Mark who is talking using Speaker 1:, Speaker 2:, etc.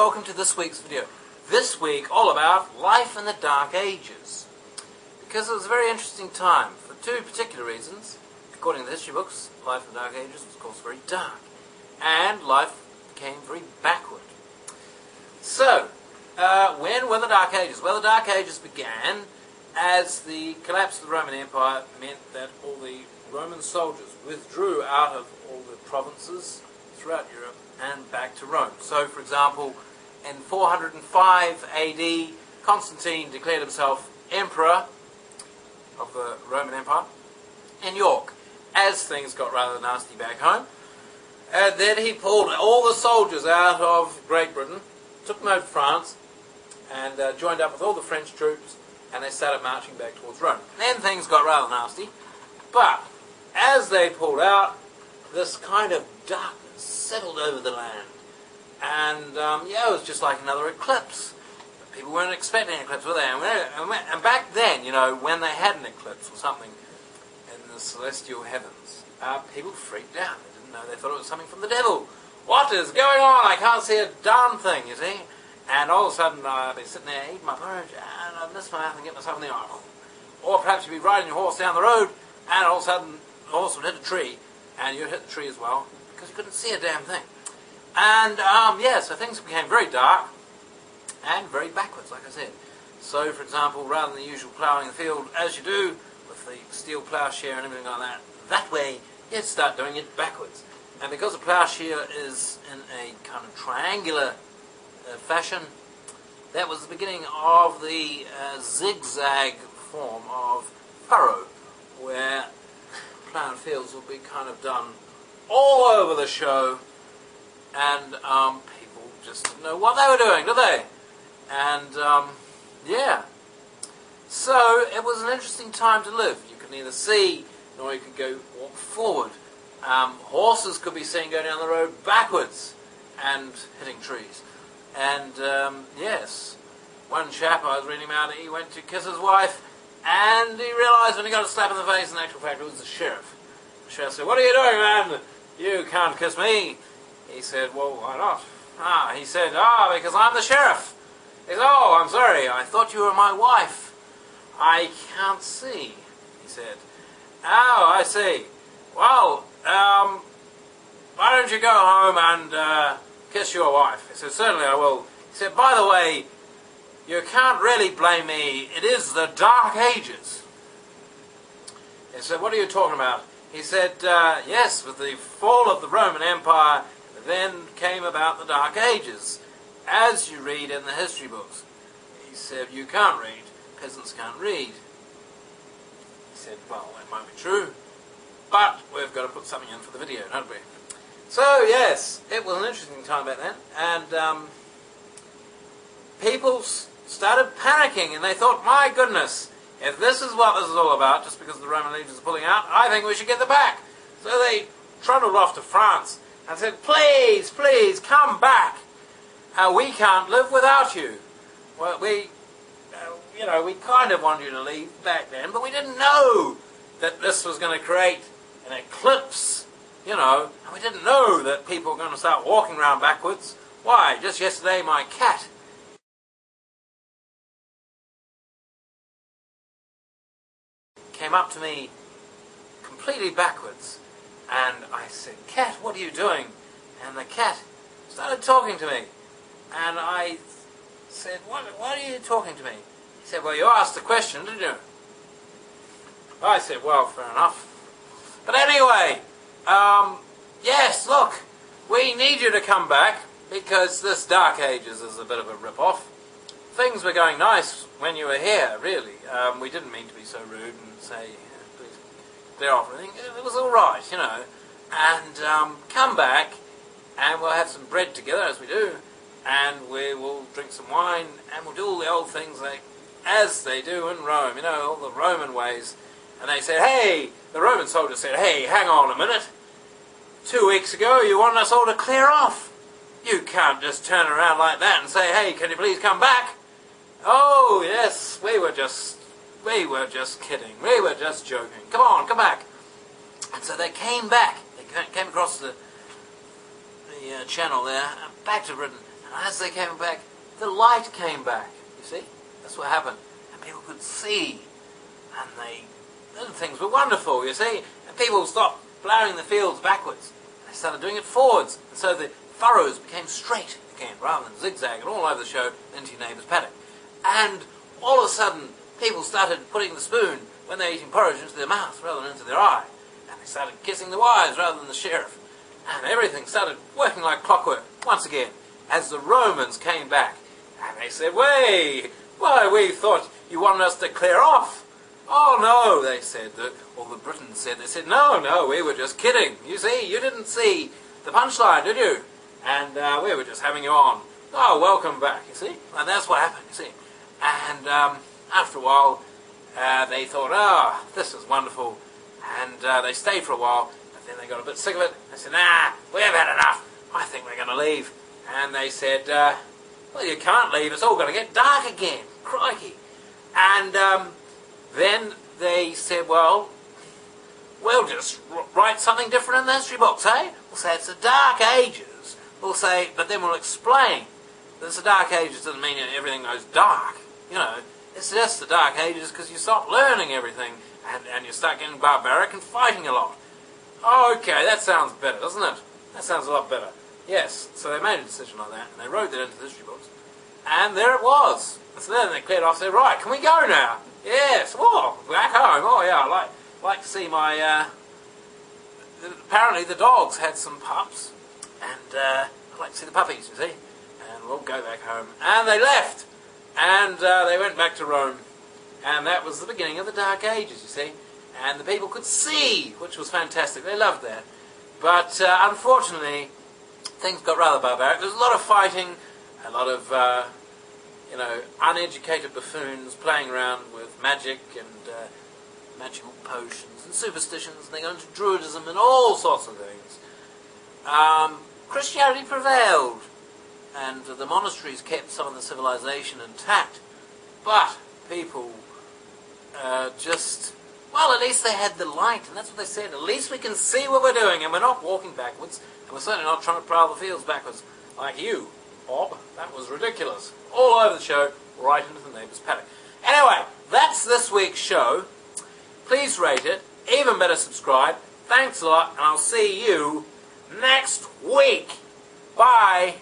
Speaker 1: welcome to this week's video. This week all about life in the Dark Ages. Because it was a very interesting time for two particular reasons. According to the history books, life in the Dark Ages was of course very dark. And life became very backward. So, when were the Dark Ages? Well, the Dark Ages began as the collapse of the Roman Empire meant that all the Roman soldiers withdrew out of all the provinces throughout Europe and back to Rome. So, for example, in 405 AD, Constantine declared himself emperor of the Roman Empire in York, as things got rather nasty back home. And then he pulled all the soldiers out of Great Britain, took them over to France, and joined up with all the French troops, and they started marching back towards Rome. Then things got rather nasty, but as they pulled out, this kind of darkness settled over the land. And it was just like another eclipse. People weren't expecting an eclipse, were they? And back then, you know, when they had an eclipse or something in the celestial heavens, people freaked out. They didn't know. They thought it was something from the devil. What is going on? I can't see a darn thing, you see. And all of a sudden, I'd be sitting there eating my porridge, and I'd miss my mouth and get myself in the eye. Or perhaps you'd be riding your horse down the road, and all of a sudden, the horse would hit a tree, and you'd hit the tree as well, because you couldn't see a damn thing. And, so things became very dark and very backwards, like I said. So, for example, rather than the usual ploughing the field, as you do with the steel ploughshare and everything like that, that way you'd start doing it backwards. And because the ploughshare is in a kind of triangular fashion, that was the beginning of the zigzag form of furrow, where ploughed fields will be kind of done all over the show, and people just didn't know what they were doing, did they? And so it was an interesting time to live. You could neither see nor you could walk forward. Horses could be seen going down the road backwards and hitting trees. And yes, one chap I was reading about, he went to kiss his wife, and he realised when he got a slap in the face, in actual fact, it was the sheriff. The sheriff said, "What are you doing, man? You can't kiss me." He said, "Well, why not?" He said, "Because I'm the sheriff." He said, "Oh, I'm sorry, I thought you were my wife." "I can't see," he said. "Oh, I see. Well, why don't you go home and kiss your wife?" He said, "Certainly I will." He said, "By the way, you can't really blame me. It is the Dark Ages." He said, "What are you talking about?" He said, "Yes, with the fall of the Roman Empire, then came about the Dark Ages, as you read in the history books." He said, "You can't read. Peasants can't read." He said, "Well, that might be true, but we've got to put something in for the video, don't we?" So, yes, it was an interesting time back then, and people started panicking, and they thought, my goodness, if this is what this is all about, just because the Roman legions are pulling out, I think we should get them back. So they trundled off to France and said, "Please, please, come back. We can't live without you." Well, we kind of wanted you to leave back then, but we didn't know that this was going to create an eclipse, and we didn't know that people were going to start walking around backwards. Why? Just yesterday, my cat came up to me completely backwards, and I said, "Cat, what are you doing?" And the cat started talking to me, and I said, what are you talking to me?" He said, "Well, you asked the question, didn't you?" I said, "Well, fair enough. But anyway, yes, look, we need you to come back, because this Dark Ages is a bit of a rip-off. Things were going nice when you were here, really. We didn't mean to be so rude and say, please clear off everything. It was all right, And come back, and we'll have some bread together, as we do, and we will drink some wine, and we'll do all the old things as they do in Rome, all the Roman ways." And they said, the Roman soldiers said, "Hey, hang on a minute. 2 weeks ago you wanted us all to clear off. You can't just turn around like that and say, 'Hey, can you please come back?'" "Oh, yes, we were just kidding. We were just joking. Come on, come back." And so they came back. They came across the channel there, back to Britain, And as they came back, the light came back. You see? That's what happened. And people could see. And things were wonderful, you see. And people stopped ploughing the fields backwards. They started doing it forwards. And so the furrows became straight again, rather than zigzag and all over the show into your neighbour's paddock. And all of a sudden, people started putting the spoon, when they're eating porridge, into their mouth rather than into their eye. And they started kissing the wives rather than the sheriff. And everything started working like clockwork once again as the Romans came back. And they said, why, we thought you wanted us to clear off. Oh, no, they said, or the Britons said, no, we were just kidding. You see, you didn't see the punchline, did you? And we were just having you on. Oh, welcome back, you see? And that's what happened, you see. And after a while, they thought, this is wonderful. And they stayed for a while, but then they got a bit sick of it. They said, we've had enough. I think we're going to leave. And they said, well, you can't leave. It's all going to get dark again. Crikey. And then they said, well, we'll just write something different in the history books, eh? We'll say it's the Dark Ages. We'll say, but then we'll explain that it's the Dark Ages doesn't mean everything goes dark. You know, it's just the Dark Ages because you stop learning everything and you start getting barbaric and fighting a lot. Okay, that sounds better, doesn't it? That sounds a lot better. Yes, so they made a decision like that, and they wrote that into the history books. And there it was. And so then they cleared off and said, right, can we go now? Yes, back home. Oh, yeah, I like to see my... apparently the dogs had some pups, and I'd like to see the puppies, you see. And we'll go back home. And they left, and they went back to Rome. And that was the beginning of the Dark Ages, you see. And the people could see, which was fantastic. They loved that. But unfortunately, things got rather barbaric. There was a lot of fighting, a lot of, uneducated buffoons playing around with magic and magical potions and superstitions. And they got into Druidism and all sorts of things. Christianity prevailed, and the monasteries kept some of the civilization intact. But people at least they had the light, and that's what they said. At least we can see what we're doing, and we're not walking backwards, and we're certainly not trying to plough the fields backwards like you, Bob. That was ridiculous. All over the show, right into the neighbour's paddock. Anyway, that's this week's show. Please rate it. Even better, subscribe. Thanks a lot, and I'll see you next week. Bye.